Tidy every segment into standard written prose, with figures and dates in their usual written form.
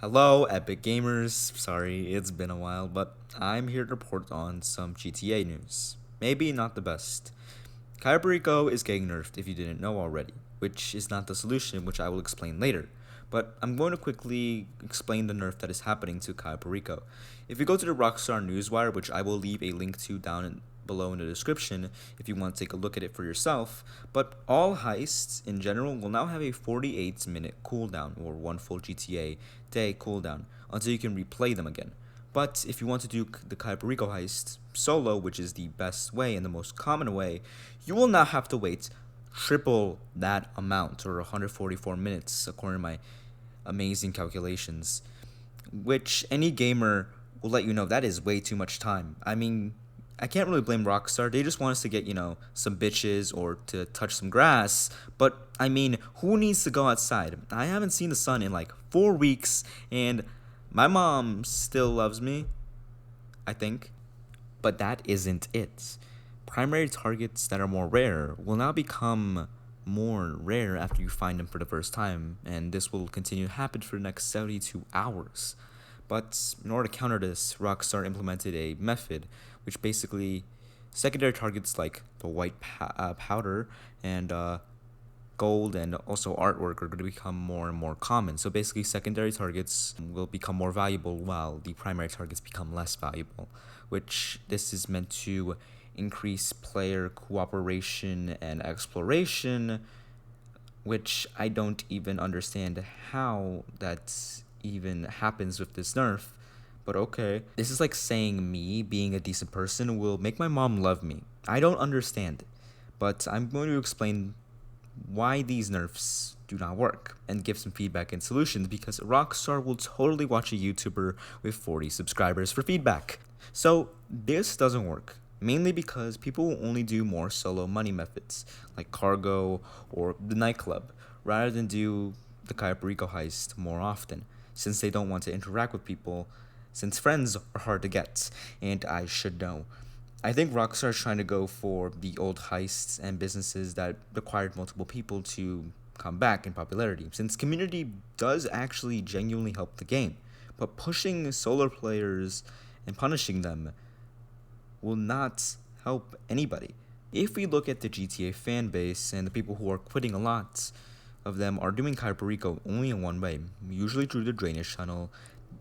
Hello, Epic Gamers. Sorry, it's been a while, but I'm here to report on some GTA news. Maybe not the best. Cayo Perico is getting nerfed if you didn't know already, which is not the solution, which I will explain later. But I'm going to quickly explain the nerf that is happening to Cayo Perico. If you go to the Rockstar Newswire, which I will leave a link to below in the description if you want to take a look at it for yourself, but all heists in general will now have a 48-minute cooldown, or one full GTA day cooldown, until you can replay them again. But if you want to do the Cayo Perico heist solo, which is the best way and the most common way, you will now have to wait triple that amount, or 144 minutes, according to my amazing calculations, which any gamer will let you know that is way too much time. I mean, I can't really blame Rockstar. They just want us to get, some bitches or to touch some grass. But, I mean, who needs to go outside? I haven't seen the sun in like 4 weeks, and my mom still loves me, I think. But that isn't it. Primary targets that are more rare will now become more rare after you find them for the first time, and this will continue to happen for the next 72 hours. But in order to counter this, Rockstar implemented a method which basically secondary targets like the white powder and gold and also artwork are going to become more and more common. So basically, secondary targets will become more valuable while the primary targets become less valuable, which this is meant to increase player cooperation and exploration, which I don't even understand how that even happens with this nerf. But okay. This is like saying me being a decent person will make my mom love me. I don't understand it. But I'm going to explain why these nerfs do not work and give some feedback and solutions, because Rockstar will totally watch a YouTuber with 40 subscribers for feedback. So this doesn't work, mainly because people will only do more solo money methods like cargo or the nightclub rather than do the Cayo Perico heist more often, since they don't want to interact with people, since friends are hard to get, and I should know. I think Rockstar is trying to go for the old heists and businesses that required multiple people to come back in popularity, since community does actually genuinely help the game. But pushing solo players and punishing them will not help anybody. If we look at the GTA fan base and the people who are quitting, a lot of them are doing Cayo Perico only in one way, usually through the drainage tunnel.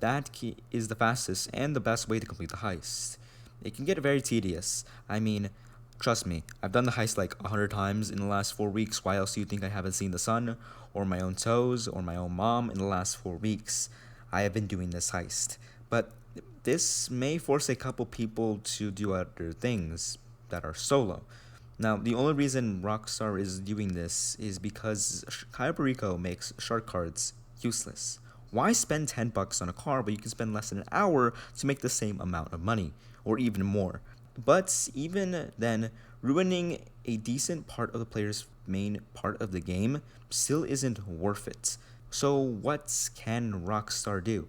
That key is the fastest and the best way to complete the heist. It can get very tedious. I mean, trust me, I've done the heist like 100 times in the last 4 weeks. Why else do you think I haven't seen the sun, or my own toes, or my own mom in the last 4 weeks? I have been doing this heist. But this may force a couple people to do other things that are solo. Now, the only reason Rockstar is doing this is because Cayo Perico makes shark cards useless. Why spend $10 on a car but you can spend less than an hour to make the same amount of money, or even more? But even then, ruining a decent part of the player's main part of the game still isn't worth it. So what can Rockstar do?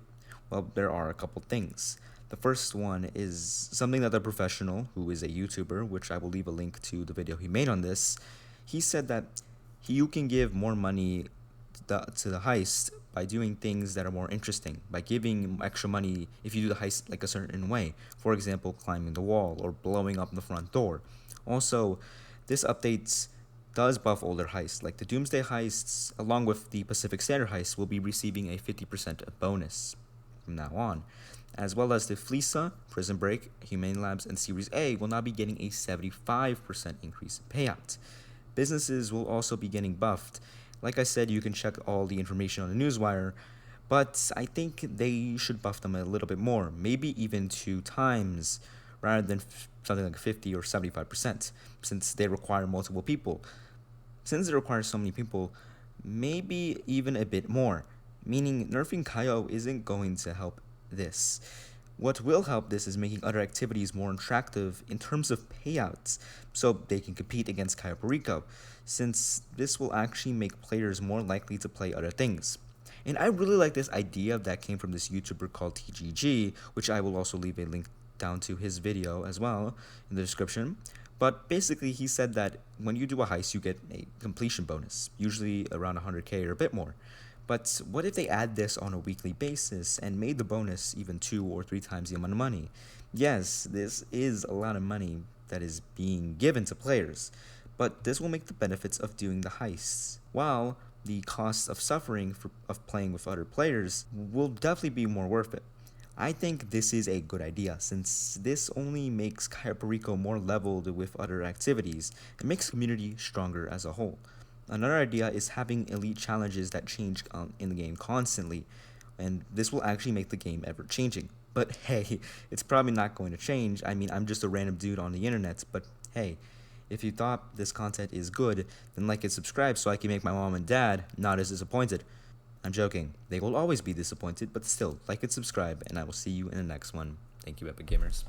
Well, there are a couple things. The first one is something that the professional, who is a YouTuber, which I will leave a link to the video he made on this, he said that you can give more money to the heist by doing things that are more interesting, by giving extra money if you do the heist like a certain way. For example, climbing the wall or blowing up the front door. Also, this update does buff older heists, like the Doomsday heists, along with the Pacific Standard heist, will be receiving a 50% bonus from now on, as well as the Fleesa, Prison Break, Humane Labs, and Series A will now be getting a 75% increase in payout. Businesses will also be getting buffed. Like I said, you can check all the information on the Newswire, but I think they should buff them a little bit more, maybe even 2 times, rather than something like 50 or 75%, since they require multiple people. Since they require so many people, maybe even a bit more, meaning nerfing Cayo isn't going to help this. What will help this is making other activities more attractive in terms of payouts, so they can compete against Cayo Perico, since this will actually make players more likely to play other things. And I really like this idea that came from this YouTuber called TGG, which I will also leave a link down to his video as well in the description. But basically, he said that when you do a heist, you get a completion bonus, usually around 100k or a bit more. But what if they add this on a weekly basis and made the bonus even 2 or 3 times the amount of money? Yes, this is a lot of money that is being given to players, but this will make the benefits of doing the heists, while the cost of suffering of playing with other players will definitely be more worth it. I think this is a good idea since this only makes Cayo Perico more leveled with other activities and makes the community stronger as a whole. Another idea is having elite challenges that change in the game constantly, and this will actually make the game ever changing. But hey, it's probably not going to change. I mean, I'm just a random dude on the internet, but hey, if you thought this content is good, then like and subscribe so I can make my mom and dad not as disappointed. I'm joking. They will always be disappointed, but still, like and subscribe, and I will see you in the next one. Thank you, Epic Gamers.